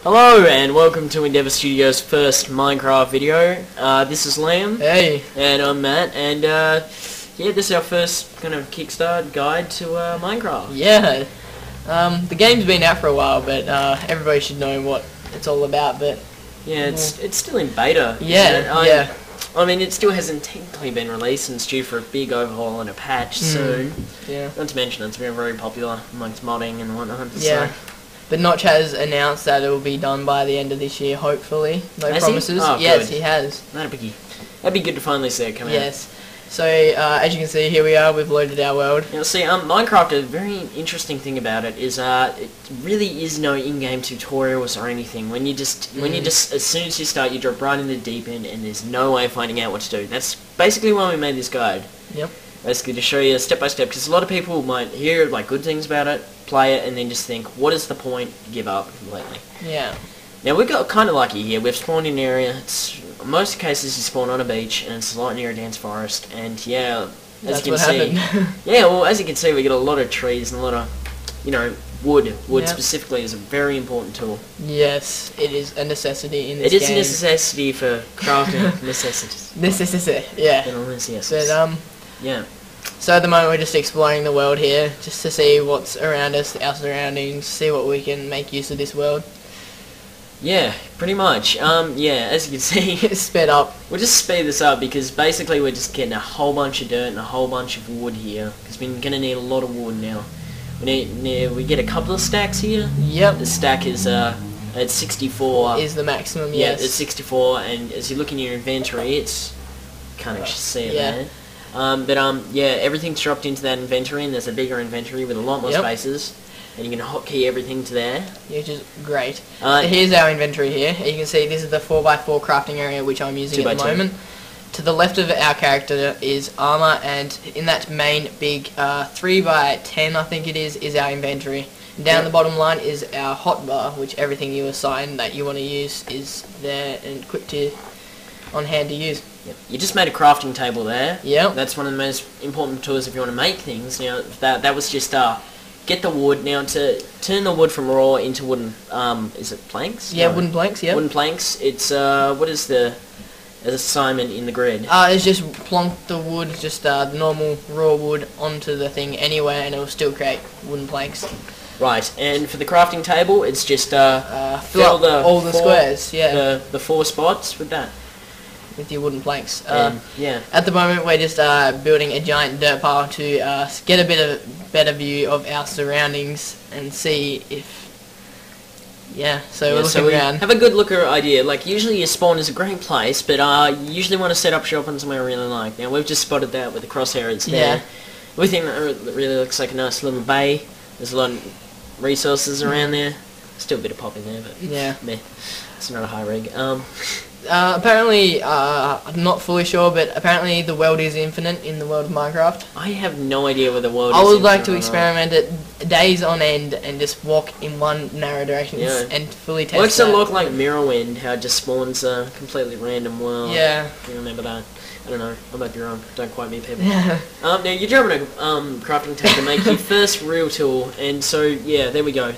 Hello and welcome to Endeavour Studios' first Minecraft video. This is Liam. Hey. And I'm Matt, and yeah, this is our first kind of kickstart guide to Minecraft. Yeah. The game's been out for a while, but everybody should know what it's all about. But yeah, it's still in beta. Yeah, yeah. I mean, it still hasn't technically been released and it's due for a big overhaul and a patch soon. Yeah. Not to mention it's very, very popular amongst modding and whatnot. Yeah. So. But Notch has announced that it will be done by the end of this year, hopefully. No Has promises. he? Oh, yes, good. he has. That'd be good to finally see it come out. Yes. So, as you can see, here we are. We've loaded our world. Now, see, Minecraft, a very interesting thing about it is it really is no in-game tutorials or anything. When you just, as soon as you start, you drop right in the deep end, and there's no way of finding out what to do. That's basically why we made this guide. Yep. Basically, to show you step by step, because a lot of people might hear like good things about it, play it, and then just think, what is the point? Give up completely. Yeah. Now, we got kind of lucky here. We've spawned in an area. In most cases, you spawn on a beach, and it's a lot near a dense forest. And yeah, as you can see, yeah. Well, as you can see, we get a lot of trees and a lot of, wood. Wood specifically is a very important tool. Yes, it is a necessity in this game. It is game. a necessity for crafting necessities. Necessity, yeah. But yeah. So at the moment we're just exploring the world here, just to see what's around us, our surroundings, see what we can make use of this world. Yeah, pretty much. Yeah, as you can see, sped up. We'll just speed this up because basically we're just getting a whole bunch of dirt and a whole bunch of wood here, because we're going to need a lot of wood now. We get a couple of stacks here. Yep. The stack is at 64. Is the maximum, yeah, yes. it's 64, and as you look in your inventory, it's can't actually see it there. Yeah, everything's dropped into that inventory, and there's a bigger inventory with a lot more spaces, and you can hotkey everything to there. Yeah, which is great. So here's our inventory here. You can see this is the 4x4 crafting area, which I'm using at the moment. To the left of our character is armor, and in that main big 3x10, I think it is our inventory. And down the bottom line is our hotbar, which everything you assign that you want to use is there and on hand to use. Yep. You just made a crafting table there. Yep. That's one of the most important tools if you want to make things. Now, that was just get the wood. Now, to turn the wood from raw into wooden, is it planks? Yeah, no. wooden planks, yeah. Wooden planks. It's, what is the assignment in the grid? It's just plonk the wood, just the normal raw wood onto the thing anywhere, and it will still create wooden planks. Right, and for the crafting table, it's just fill up all the squares, yeah. The 4 spots with that. With your wooden planks. Yeah. At the moment, we're just building a giant dirt pile to get a better view of our surroundings and see if. Yeah, so we're looking around. Have a good looker idea. Like, usually your spawn is a great place, but you usually want to set up shop on somewhere you really like. Now, we've just spotted that with the crosshairs there. Yeah. We think that really looks like a nice little bay. There's a lot of resources around there. Still a bit of pop in there, but yeah, meh. It's not a high rig. Apparently, I'm not fully sure, but apparently the world is infinite in the world of Minecraft. I have no idea where the world is. I would like to experiment it days on end and just walk in one narrow direction and fully test it. Looks a lot like Morrowind, how it just spawns a completely random world. Yeah. You remember that? I don't know. I might be wrong. Don't quote me, people. Yeah. Now, you're dropping a crafting table to make your first real tool, and so, yeah, there we go.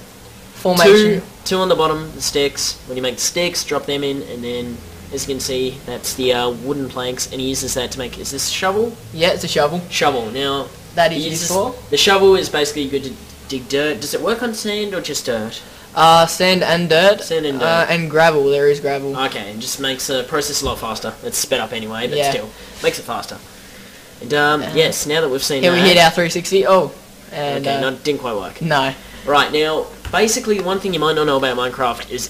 Formation. Two on the bottom, the sticks. When you make the sticks, drop them in, and then, as you can see, that's the wooden planks, and he uses that to make... Is this a shovel? Yeah, it's a shovel. Shovel. Now... That is useful. The shovel is basically good to dig dirt. Does it work on sand or just dirt? Sand and dirt. Sand and dirt. And gravel. There is gravel. Okay, and just makes the process a lot faster. It's sped up anyway, but still. Makes it faster. And, yes, now that we've seen that... Here we hit our 360. Oh. And, okay, no, didn't quite work. No. Right, now, basically, one thing you might not know about Minecraft is,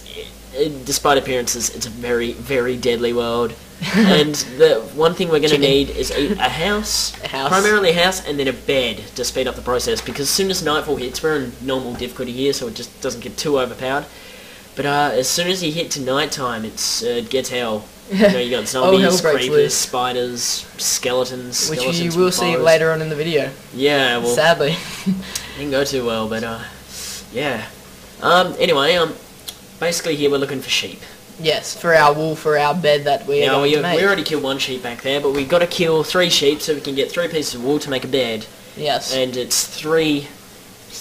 despite appearances, it's a very, very deadly world. And the one thing we're going to need is a house, primarily a house, and then a bed to speed up the process, because as soon as nightfall hits, we're in normal difficulty here, so it just doesn't get too overpowered. But as soon as you hit to nighttime, it gets hell. You got zombies, creepers, spiders, skeletons. Which you will see later on in the video. Yeah, well... Sadly. Didn't go too well, but yeah. Anyway, basically here we're looking for sheep. Yes, for our wool, for our bed that we are going to make. We already killed 1 sheep back there, but we've got to kill 3 sheep so we can get 3 pieces of wool to make a bed. Yes. And it's 3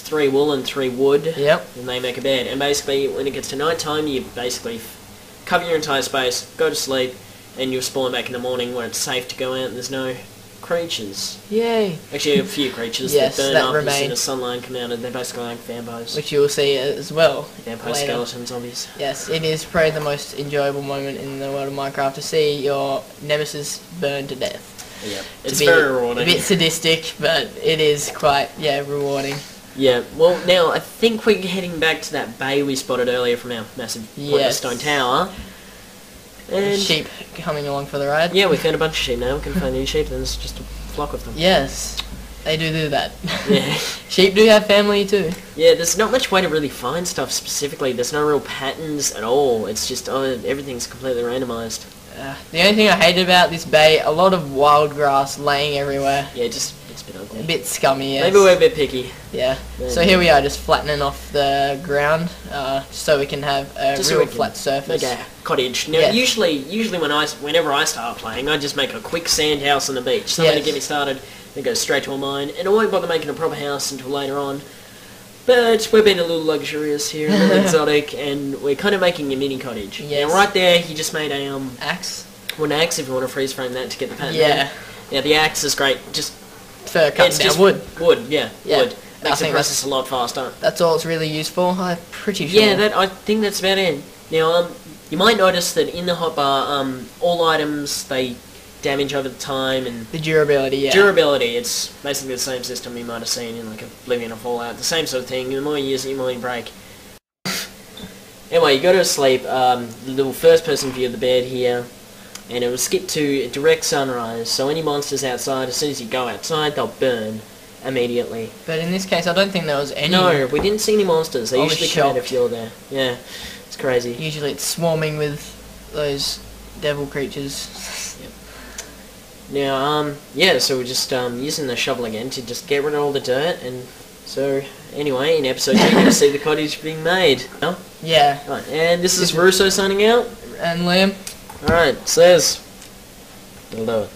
3 wool and 3 wood. Yep. And they make a bed. And basically, when it gets to night time, you basically cover your entire space, go to sleep, and you'll spawn back in the morning where it's safe to go out and there's no creatures. Yay. Actually, a few creatures yes, that burn that up remain. as soon as sunlight come out, and they're basically like vampires. Which you'll see as well. Vampire later. skeleton zombies. Yes, it is probably the most enjoyable moment in the world of Minecraft to see your nemesis burn to death. Yeah, it's very rewarding. A bit sadistic, but it is quite, rewarding. Yeah, well, now I think we're heading back to that bay we spotted earlier from our massive pointless stone tower. And sheep coming along for the ride. Yeah, we found a bunch of sheep now. We can find new sheep, and there's just a flock of them. Yes, they do that. Yeah. Sheep do have family too. Yeah, there's not much way to really find stuff specifically. There's no real patterns at all. It's just, everything's completely randomised. The only thing I hated about this bay, a lot of wild grass laying everywhere. Yeah, it's a bit ugly. A bit scummy, yes. Maybe we're a bit picky. Yeah. So here we are, just flattening off the ground, so we can have a real flat surface. Like a cottage. Now, usually whenever I start playing, I just make a quick sand house on the beach. Something to get me started, then go straight to a mine, and I won't bother making a proper house until later on. But we're being a little luxurious here, a little exotic, and we're kind of making a mini cottage. Yes. Now, right there, he just made a axe. Well, an axe if you want to freeze frame that to get the pattern. Yeah. Yeah, the axe is great. Just for cutting down wood. Wood, yeah. Wood. Makes the process a lot faster. That's all it's really used for. I'm pretty sure. Yeah, I think that's about it. Now, you might notice that in the hotbar, all items they damage over the time and the durability. Yeah. Durability. It's basically the same system you might have seen in like Oblivion or Fallout. The same sort of thing. The more you use it, the more you break. Anyway, you go to sleep. The little first-person view of the bed here. And it will skip to direct sunrise, so any monsters outside, as soon as you go outside, they'll burn immediately. But in this case, I don't think there was any... No, we didn't see any monsters. They usually come out if you're there. Yeah, it's crazy. Usually it's swarming with those devil creatures. Yep. Now, so we're just using the shovel again to just get rid of all the dirt, and so, anyway, in episode 2 you're going to see the cottage being made. No? Yeah. Right, and this is Russo signing out. And Liam. Alright, says. We'll do it.